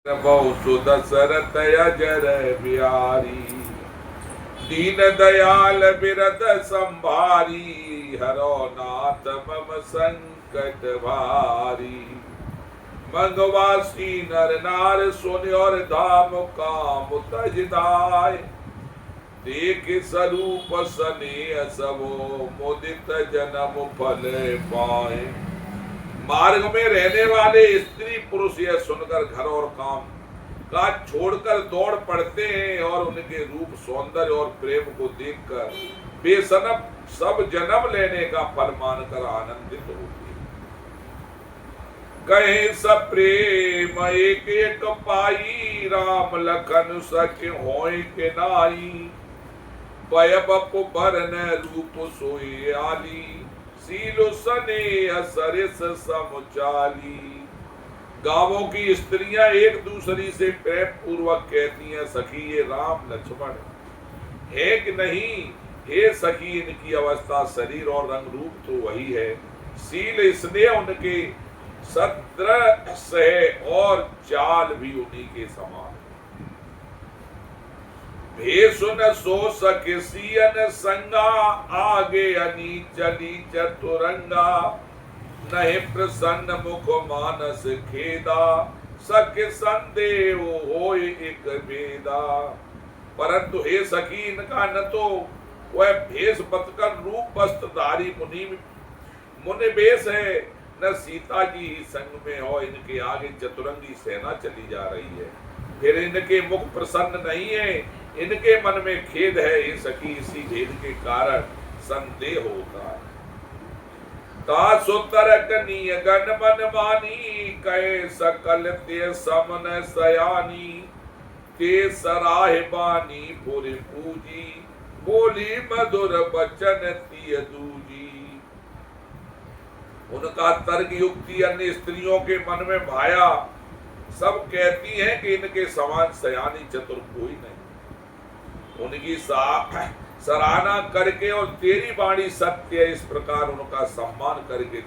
बहु दशरथ अजर बिहारी, दीन दयाल बिरद संभारी, हरो नाथ मम संकट भारी। मंगवासी नर नार सुन और धाम काम तज दाय, देख स्वरूप स्नेह सबो मुदित जन्म फल पाए। मार्ग में रहने वाले स्त्री पुरुष यह सुनकर घर और काम काज छोड़कर दौड़ पड़ते हैं और उनके रूप सौंदर्य और प्रेम को देखकर बेसनब सब जन्म लेने का फल मानकर आनंदित होते हैं। कहे सब प्रेम एक एक पाई, राम लखन सच होय के नाई। पय बपु बरन रूप सोई आली, सीलो स्नेह सरिस समुचाली। गांवों की स्त्रियां एक दूसरी से प्रेम पूर्वक कहती हैं, सखी ये राम लक्ष्मण है कि नहीं? हे सखी, इनकी अवस्था शरीर और रंग रूप तो वही है, सील स्नेह उनके सत्र से और चाल भी उन्हीं के समान। भेसुन सो सकिसियन संगा, आगे अनी चली चतुरंगा। नहीं प्रसन्न मुख मानस खेदा, सक संदेह होय एक वेदा। परंतु हे सखी, इनका न तो वह भेष बतकर रूप वस्त्रधारी मुनि वेश है, न सीता जी ही संग में हो। इनके आगे चतुरंगी सेना चली जा रही है, फिर इनके मुख प्रसन्न नहीं है, इनके मन में खेद है। ये सखी, इसी भेद के कारण संदेह होता है। तासुतरकनीय गण मन मानी, कहे सकल ते समन सयानी। ते सराह बानी पुर पूजी, बोली मधुर बचन तिय दूजी। उनका तर्क युक्ति अन्य स्त्रियों के मन में भाया। सब कहती हैं कि इनके समान सयानी चतुर कोई नहीं। उनकी सराहना करके और तेरी वाणी सत्य, इस प्रकार उनका सम्मान करके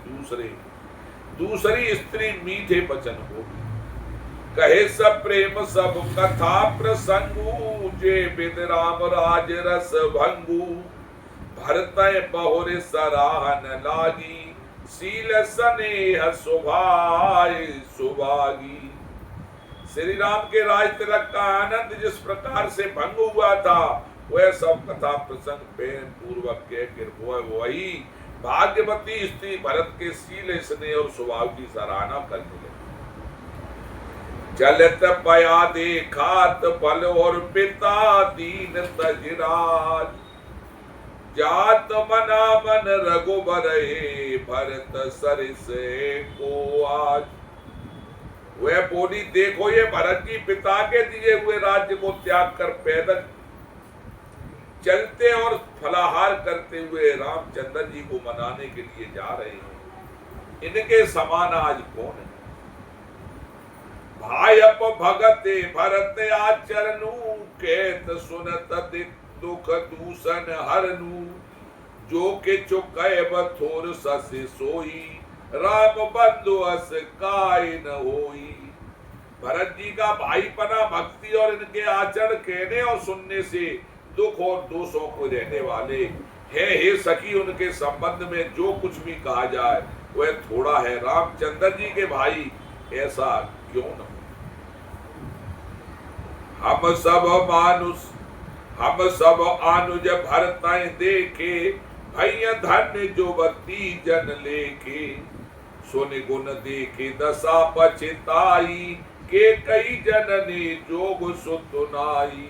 दूसरी स्त्री मीठे वचन बोली। कहे सब प्रेम सब कथा प्रसंगु, जे बिद राम राज रस भंगु। भरतय बहुरे सराहन लागी, सील स्नेह सुभाय सुभागी। श्री राम के राज तिलक का आनंद जिस प्रकार से भंग हुआ था, वह सब कथा प्रसंग प्रेम पूर्वक कह वही भाग्यवती स्त्री भरत के सील स्नेह और स्वभाव की सराहना करने लगी। चलत पया देखात फल और पिता, दीन तजराज। जात मना मन रघुबर भरत सरिस को आज। वह बोली, देखो ये भरत जी पिता के दिए हुए राज्य को त्याग कर पैदल चलते और फलाहार करते हुए रामचंद्र जी को मनाने के लिए जा रहे हैं। इनके समान आज कौन है? भायप भगते भरत आचरणु, केत सुनत दुख दूषण हरनु। जो के चुकय बथोर ससे सोई, राम बंधु अस काय न होई। भरत जी का भाईपना भक्ति और इनके आचरण कहने और सुनने से दुख और दोषों को रहने वाले हैं। हे सखी, उनके संबंध में जो कुछ भी कहा जाए वह थोड़ा है। रामचंद्र जी के भाई ऐसा क्यों न? हम सब आनुज भरताएं देखे, भैया धन्य जो बत्ती जन लेके। सुन गुण देखे दशा पछताई, के कई जननी जोग सुतुनाई।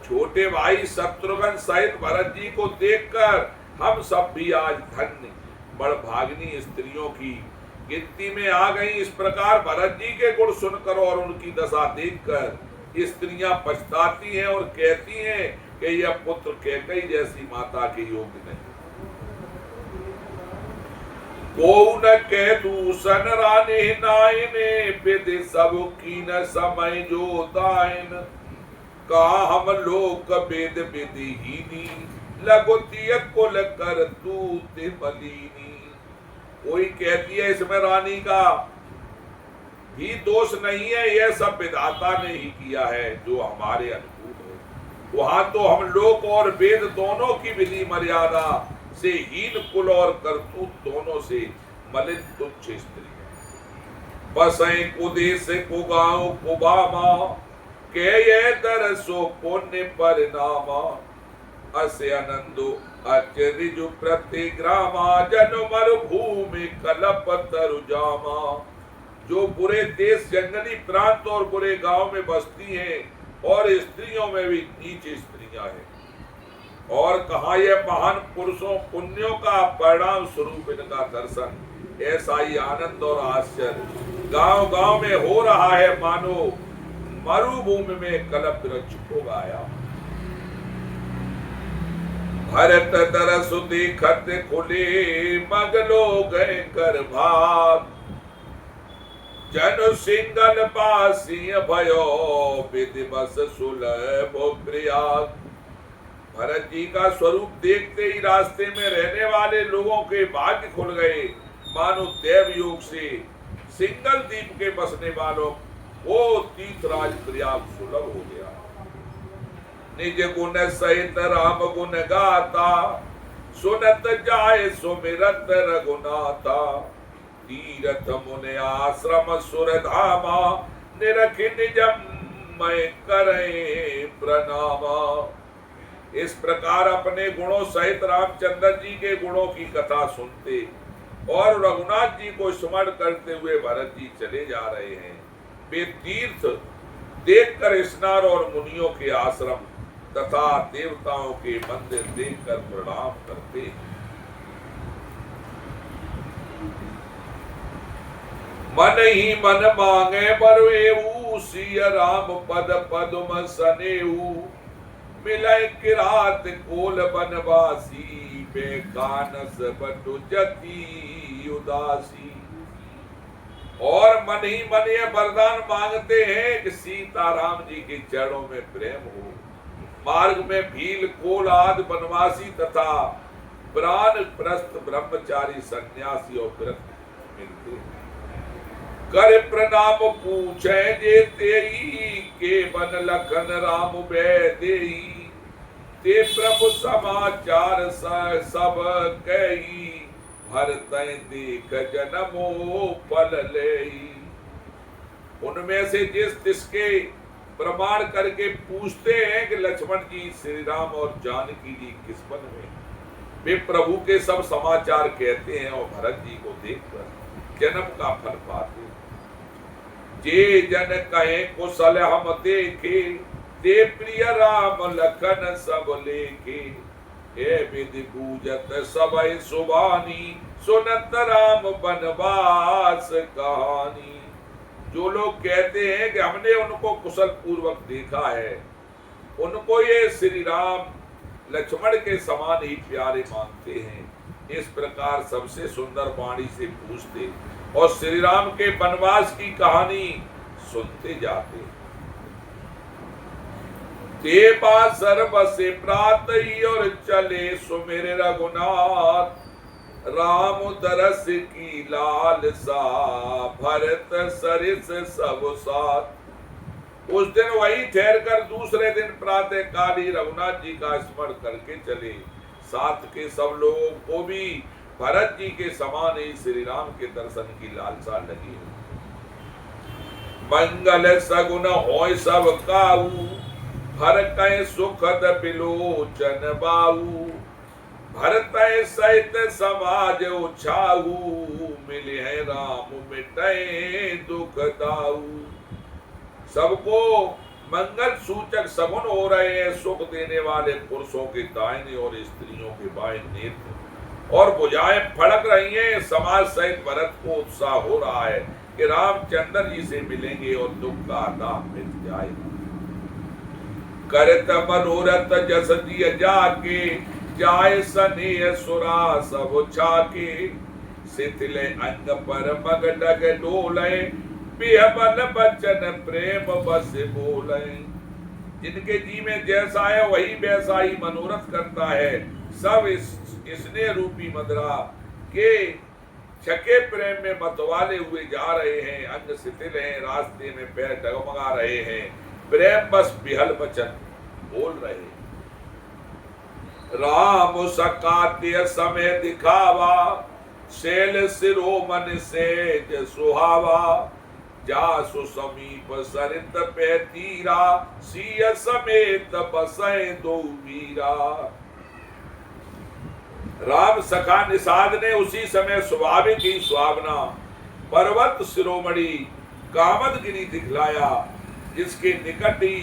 छोटे भाई शत्रुघ्न सहित भरत जी को देखकर हम सब भी आज धन्य बड़भागिनी स्त्रियों की गिनती में आ गई। इस प्रकार भरत जी के गुण सुनकर और उनकी दशा देखकर स्त्रियां पछताती हैं और कहती हैं कि यह पुत्र कैकेयी जैसी माता के योग्य नहीं। को न कह दूषण राने नायने, विधि सब की न समय जो दायन। का हम लोक वेद विधिहीनी, लगुतिय कुल कर तूत मलिनी। कोई कहती है इसमें रानी का भी दोष नहीं है, यह सब विधाता ने ही किया है जो हमारे अनुकूल है। वहां तो हम लोक और वेद दोनों की विधि मर्यादा से हीन कुल और करतूत दोनों से मलिन तुच्छ स्त्री बसै कुदेश कुगाओ कुबामा के ये दरसो पुण्य परिणामा असे आनंदो अचरिजु प्रतिग्रामा जन मरुभूमि कलप तरुजामा। जो बुरे देश जंगली प्रांत और बुरे गांव में बसती हैं और स्त्रियों में भी नीच स्त्रियां हैं। और कहा यह महान पुरुषों पुण्यों का परिणाम स्वरूप इनका दर्शन, ऐसा ही आनंद और आश्चर्य गांव गांव में हो रहा है, मानो मरुभूमि में कलप वृक्ष को गाया। भरत तरस देखत खुले मगलो गए कर भाग जन सिंगल पासी भयो विधिवश सुलभ प्रयाग। भरत जी का स्वरूप देखते ही रास्ते में रहने वाले लोगों के भाग्य खुल गए, मानो देव योग से सिंगल द्वीप के बसने वालों वो तीर्थराज प्रयाग सुलभ हो गया। निज गुण सहित राम गुण गाता सुनत जाए सुमिरत रघुनाथा। तीरथ मुनि आश्रम सुरधामा निरख निजम मैं करे प्रणामा। इस प्रकार अपने गुणों सहित रामचंद्र जी के गुणों की कथा सुनते और रघुनाथ जी को स्मरण करते हुए भरत जी चले जा रहे हैं। वे तीर्थ देखकर स्नान और मुनियों के आश्रम तथा देवताओं के मंदिर देखकर प्रणाम करते हैं। मन ही मन मांगे बरवेऊ सिय राम पद पद्म सनेऊ। मिलय किरात कोल बनवासी बेकानस बटु जति उदासी। और मन ही मन ये वरदान मांगते हैं कि सीताराम जी के चरणों में प्रेम हो। मार्ग में भील कोल आदि बनवासी तथा प्राण प्रस्थ ब्रह्मचारी सन्यासी और व्रत मिलते हैं। कर प्रणाम पूछे जे तेई के बन लखन राम बेदेई। ते प्रभु समाचार सब कई भरत देख जनमो पल लेई। उनमें से जिस तिसके प्रमाण करके पूछते हैं कि लक्ष्मण जी श्री राम और जानकी जी किस वन में, वे प्रभु के सब समाचार कहते हैं और भरत जी को देखकर जन्म का फल पाते। जे जन कहे कुशल हम देखे ते प्रिय राम लखन सब लेखे। हे विधि पूजत सबय सुबानी सुनत राम बनवास कहानी। जो लोग कहते हैं कि हमने उनको कुशल पूर्वक देखा है, उनको ये श्री राम लक्ष्मण के समान ही प्यारे मानते हैं। इस प्रकार सबसे सुंदर वाणी से पूछते और श्री राम के वनवास की कहानी सुनते जाते। ते बासर बसे प्रात ही और चले सुमिर रघुनाथ। राम दरस की लालसा भरत सरिस सब साथ। उस दिन वही ठहर कर दूसरे दिन प्रातः काल ही रघुनाथ जी का स्मरण करके चले। साथ के सब लोगों को भी भरत जी के समान ही श्री राम के दर्शन की लालसा लगी। मंगल सगुन होय सब काऊ भर कह सुखद बिलोचन बाऊ। भरत सहित समाज उछाऊ मिले हैं राम मिटे दुख दाऊ। सबको मंगल सूचक सगुन हो रहे हैं। सुख देने वाले पुरुषों के दाहिने और स्त्रियों के बाएं नेत्र और भुजाएं फड़क रही हैं। समाज सहित भरत को उत्साह हो रहा है कि रामचंद्र जी से मिलेंगे और दुख का दाम मिट जाएगा। करत मनोरथ जस दिय जाके जाय सनेह सुरा सब छाके। शिथिल अंग पर मग डग डोले बेबल बचन प्रेम बस बोले। जिनके जी में जैसा है वही वैसा ही मनोरथ करता है। सब इस स्नेह रूपी मदरा के छके प्रेम में मतवाले हुए जा रहे हैं, अंग शिथिल हैं, रास्ते में पैर डगमगा रहे हैं, प्रेम बस बिहल वचन बोल रहे हैं। राम सकात्य समय दिखावा, शैल सिरो मन सेज सुहावा, जासु समीप सरित पे तीरा, सिय समेत बसै दो वीरा। राम सखा निषाद ने उसी समय स्वाभाविक ही सुहावना पर्वत शिरोमणि कामदगिरी दिखलाया, जिसके निकट ही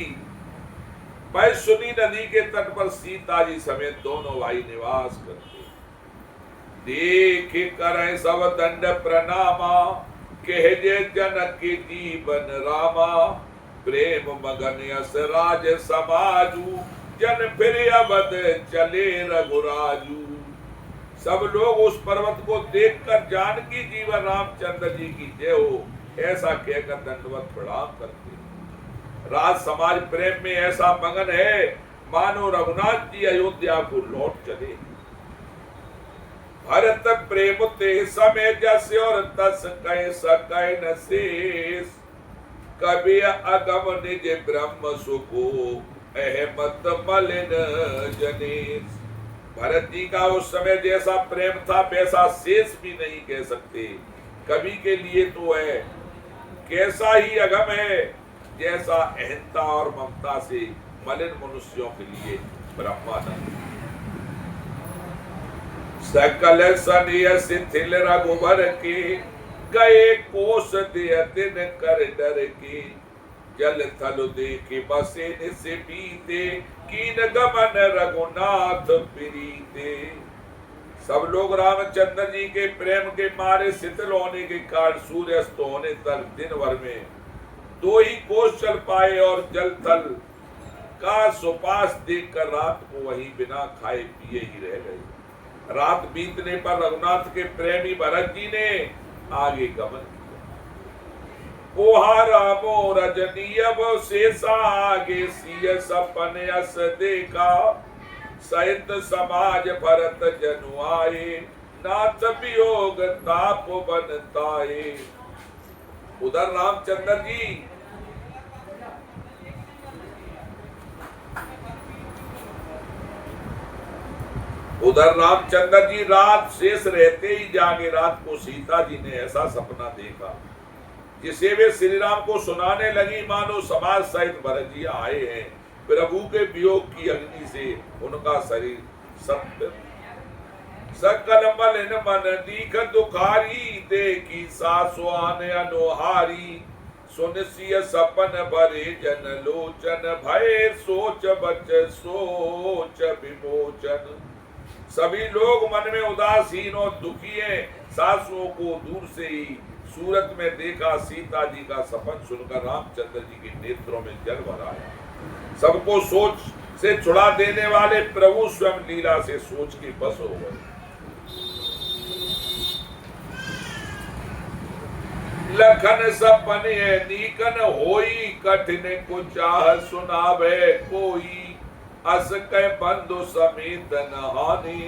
पैसुनी नदी के तट पर सीता जी समेत दोनों भाई निवास करते। देख कर सब दंड प्रणामा, कह जे जनक के जीवन रामा, प्रेम मगन यस राज समाजू, जन फिर अवध चले रघुराजू। सब लोग उस पर्वत को देखकर जानकी जीवन रामचंद्र जी की जय हो ऐसा कहकर दंडवत प्रणाम करते। राज समाज प्रेम में ऐसा मगन है मानो रघुनाथ जी अयोध्या को लौट चले। भरत प्रेम ते समय जस और तस कह सकै न शेष, कवि अगम निज ब्रह्म सुको अहमत मलिन जनेश। भरत जी का उस समय जैसा प्रेम था वैसा शेष भी नहीं कह सकते। कवि के लिए तो है, कैसा ही अगम है जैसा अहंता और ममता से मलिन मनुष्यों के लिए ब्रह्मानंद। सकल सनिय शिथिल रघुबर के, गए कोस दिय दिन कर डर के, जल थल देखे बसे निसे बीते, कीन गमन रघुनाथ प्रीते। सब लोग रामचंद्र जी के प्रेम के मारे शिथिल होने के कारण सूर्यास्त होने तक दिन भर में 2 ही कोस चल पाए और जल थल का सुपास देखकर रात को वहीं बिना खाए पिए ही रह गए। रात बीतने पर रघुनाथ के प्रेमी भरत जी ने आगे गमन किया। ओहारा मोर रजनीयब शेषा आगे सिय सपन अस देखा, सहित समाज भरत जनु आए, नाथ वियोग ताप बनताए। उधर रामचंद्र जी रात शेष रहते ही जागे। रात को सीता जी ने ऐसा सपना देखा जिसे वे श्री राम को सुनाने लगी, मानो समाज सहित भरत जी आए हैं। प्रभु के वियोग की अग्नि से उनका शरीर सत्य सकल मलिन मन दीख दुखारी, देखी सासुआन अनोहारी, सुनसिय सपन भरे जन लोचन, भय सोच बच सोच विमोचन। सभी लोग मन में उदासीन और दुखी हैं। सासुओं को दूर से ही सूरत में देखा। सीता जी का सपन सुनकर रामचंद्र जी के नेत्रों में जल भर आया। सबको सोच से छुड़ा देने वाले प्रभु स्वयं लीला से सोच के बस हो गए। लखन सपन नीकन होई, कठिन को चाह सुनावे कोई, अस कह बंधु समेत नहानी,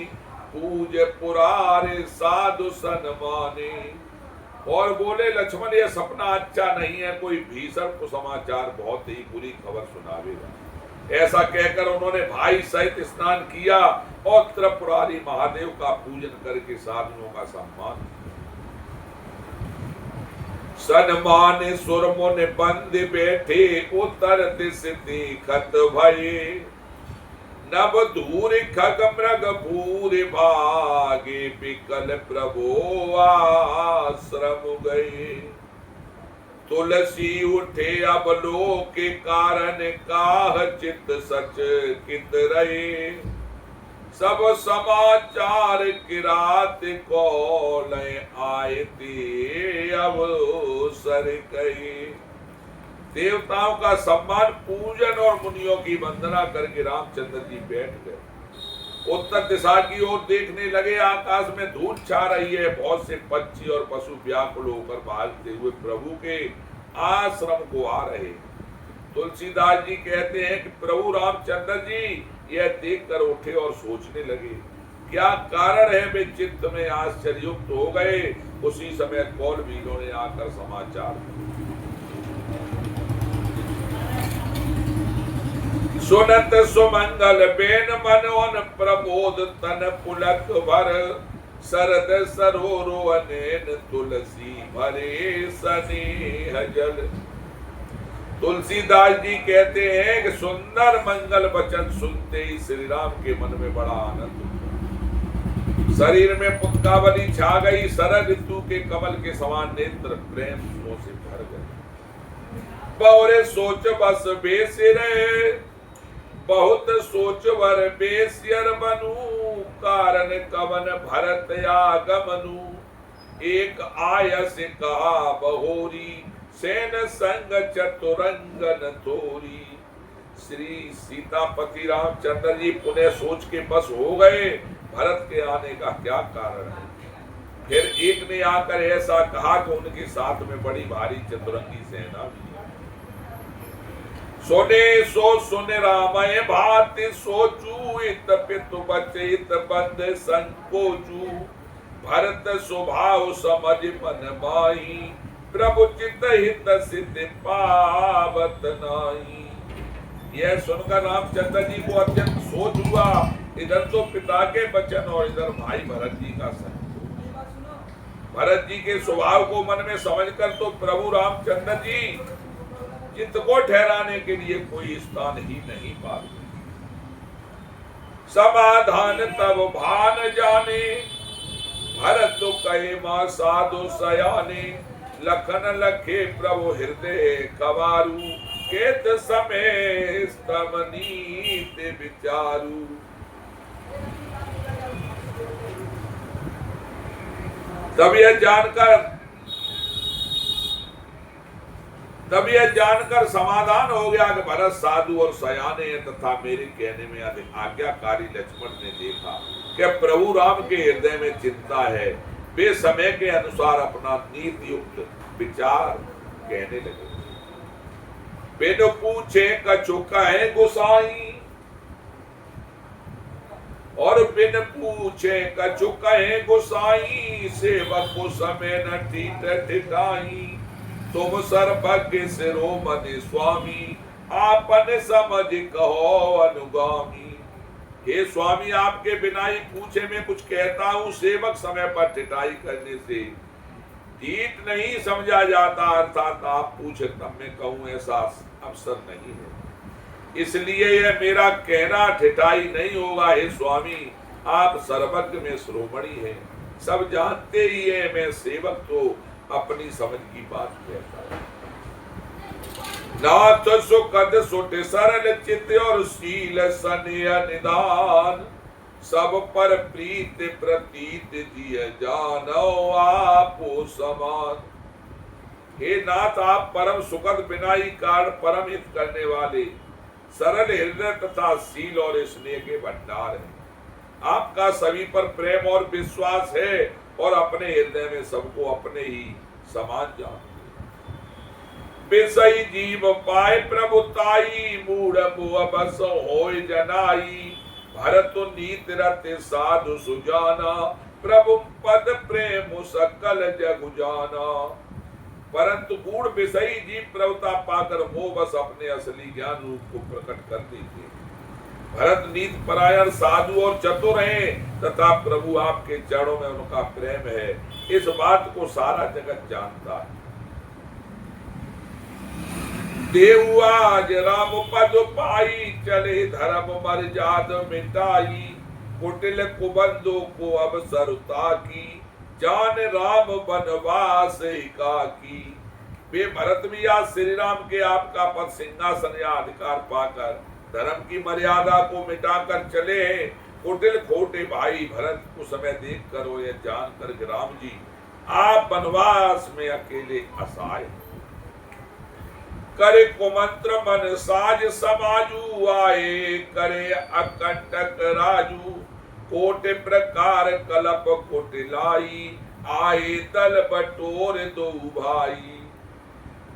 पूज पुरारे साधु सनमाने। और बोले लक्ष्मण यह सपना अच्छा नहीं है, कोई भीषण को समाचार बहुत ही बुरी खबर सुनावेगा। ऐसा कहकर उन्होंने भाई सहित स्नान किया और त्रिपुरारी महादेव का पूजन करके साधुओं का सम्मान। सनमान सुरमुन बंद बैठे, उतर दिस देखत भये, नभ धूर खग मृग भूर भागे, बिकल प्रभु आश्रम गए। तुलसी उठे अब लोक के कारण, काह चित सच कित रहे, सब समाचार किरात कौल आए ते अवसर कहे। देवताओं का सम्मान, पूजन और मुनियों की वंदना करके रामचंद्र जी बैठ गए। उत्तर दिशा की ओर देखने लगे। आकाश में धूल छा रही है। बहुत से पक्षी और पशु व्याकुल होकर भागते हुए प्रभु के आश्रम को आ रहे। तुलसीदास जी कहते हैं कि प्रभु रामचंद्र जी यह देखकर उठे और सोचने लगे, क्या कारण है। वे चित्त में आश्चर्ययुक्त हो गए उसी समय कौल वीरों ने आकर समाचार सुनत सुमंगल बेन मनोन प्रबोध तन पुलक भर सरद सरोरो अनेन तुलसी भरे स्नेह जल। तुलसीदास जी कहते हैं कि सुंदर मंगल वचन सुनते ही श्री राम के मन में बड़ा आनंद हुआ। शरीर में पुत्कावली छा गई, शरद ऋतु के कमल के समान नेत्र प्रेम सुओं से भर गए। बहुरे सोच बस बेसिरे बहुत सोच वर बेसियर बनू कारण कवन भरत आगमनु। एक आयस कहा बहोरी सेन संग चतुरंगन थोरी। श्री सीतापति रामचंद्र जी पुनः सोच के बस हो गए भरत के आने का क्या कारण है। फिर एक ने आकर ऐसा कहा कि उनके साथ में बड़ी भारी चतुरंगी सेना भी है। सोने सो सुन रामय भाति सोचू इत पितु बचे इत बंद संकोचू। भरत स्वभाव समझ मन माई प्रभु चित हित सिद्ध पावत नाई। यह सुनकर रामचंद्र जी को अत्यंत सोच हुआ। इधर तो पिता के वचन और इधर भाई भरत जी का संग। भरत जी के स्वभाव को मन में समझकर तो प्रभु रामचंद्र जी चित्त को ठहराने के लिए कोई स्थान ही नहीं पाते। समाधान तब भान जाने भरत तो कहे मां साधु सयाने। लखन लखे प्रभु हृदय कवारू केत समय स्तम नीत विचारू। तब यह जानकर समाधान हो गया कि भरत साधु और सयाने हैं तथा मेरे कहने में आज्ञाकारी लक्ष्मण ने देखा कि प्रभु राम के हृदय में चिंता है। वे समय के अनुसार अपना नीति युक्त विचार कहने लगे। बिन पूछे कछु कहे गोसाई और बिन पूछे कछु कहे गोसाई। सेवक को समय न ठीक ठिठाई। तुम सर्वज्ञ शिरोमणि स्वामी आपन समझ कहो अनुगामी। हे स्वामी आपके बिना ही पूछे में कुछ कहता हूँ। सेवक समय पर ठिठाई करने से ठीक नहीं समझा जाता, अर्थात आप पूछे तब मैं कहूँ ऐसा अवसर नहीं है। इसलिए यह मेरा कहना ठिठाई नहीं होगा। हे स्वामी आप सर्वज्ञ में श्रोमणि है, सब जानते ही है। मैं सेवक तो अपनी समझ की बात कहता है। नाथ सुखद सुट सरल चित और शील स्नेह निदान। सब पर प्रीत प्रतीत दिए जानो आपो समान। हे नाथ आप परम सुखद बिनाई कारण परम हित करने वाले सरल हृदय तथा शील और स्नेह के भंडार हैं। आपका सभी पर प्रेम और विश्वास है और अपने हृदय में सबको अपने ही समान जानते। बिसई जीव पाए प्रभुताई मूढ़ मुह बस होय जनाई। भरत नीत रति साधु सुजाना प्रभु पद प्रेम सकल जग जाना। परंतु गूढ़ विषयी जीव प्रभुता पाकर मोह बस अपने असली ज्ञान रूप को प्रकट कर देते। भरत नीत परायण साधु और चतुर हैं तथा प्रभु आपके चरणों में उनका प्रेम है। इस बात को सारा जगत जानता है। देव आज राम पद पाई चले धर्म मर्याद मिटाई। कुटिल कुबंधों को अवसरता की जान राम बनवास की। वे भरत भी आज श्री राम के आपका पद सिंहासन या अधिकार पाकर धर्म की मर्यादा को मिटाकर चले हैं। कुटिल खोटे भाई भरत को समय देख कर वो यह जानकर कि राम जी आप वनवास में अकेले असहाय। करे कुमंत्र मन साज समाजू आए करे अकंटक राजू। कोटि प्रकार कलप कुटिलाई आए दल बटोर दो भाई।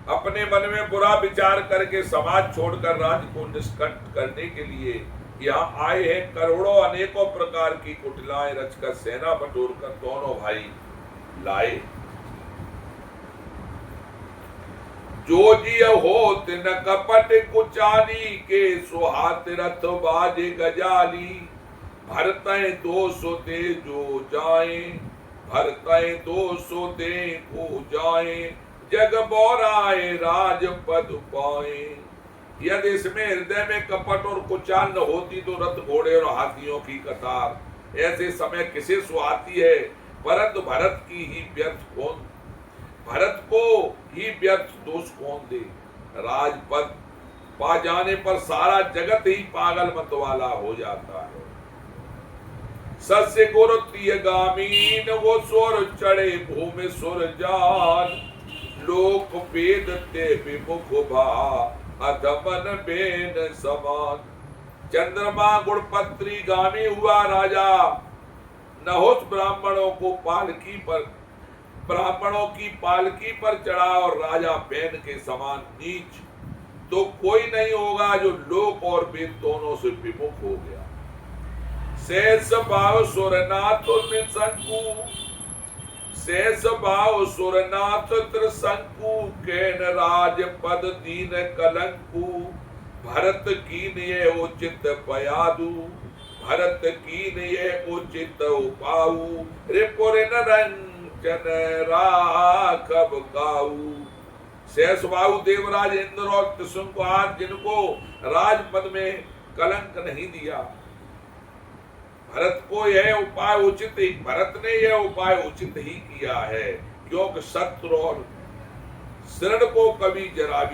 अपने मन में बुरा विचार करके समाज छोड़कर राज्य को निष्कंठ करने के लिए यहाँ आए हैं। करोड़ों अनेकों प्रकार की कुटिलाएं रचकर सेना बटोर कर दोनों भाई लाए। जो जिय होत न कपट कुचाली के सुहात रथ बाजे गजाली भरतय दोष दे जो जाए भरतय दोष दे को जाए जग बोराए राजपद पाए। यदि इसमें हृदय में कपट और कुचाल न होती तो रथ घोड़े और हाथियों की कतार ऐसे समय किसे सुहाती है। परंतु भरत की ही व्यर्थ कौन भरत को ही व्यर्थ दोष कौन दे। राजपद पा जाने पर सारा जगत ही पागल मत वाला हो जाता है। सस्य गुरु गामीन वो स्वर चढ़े भूमि सुर जान लोक वेद ते विमुख भा अधमन बेन समान। चंद्रमा गुणपत्री गामी हुआ राजा नहुस ब्राह्मणों की पालकी पर चढ़ा और राजा बैन के समान नीच तो कोई नहीं होगा जो लोक और वेद दोनों से विमुख हो गया। शेष भाव सुरनाथ त्रिशंकु शेष भाव सुरनाथ त्रिशंकु केन राज पद दीन कलंकु भरत कीन ये उचित पयादु भरत कीन ये उचित उपाऊ रिपुर नरंजन राघव काऊ। शेषबाहु देवराज इंद्र और त्रिशंकु आज जिनको राजपद में कलंक नहीं दिया भरत को यह उपाय उचित ही भरत ने यह उपाय उचित ही किया है क्योंकि शत्रु और शरण को कभी जरा भी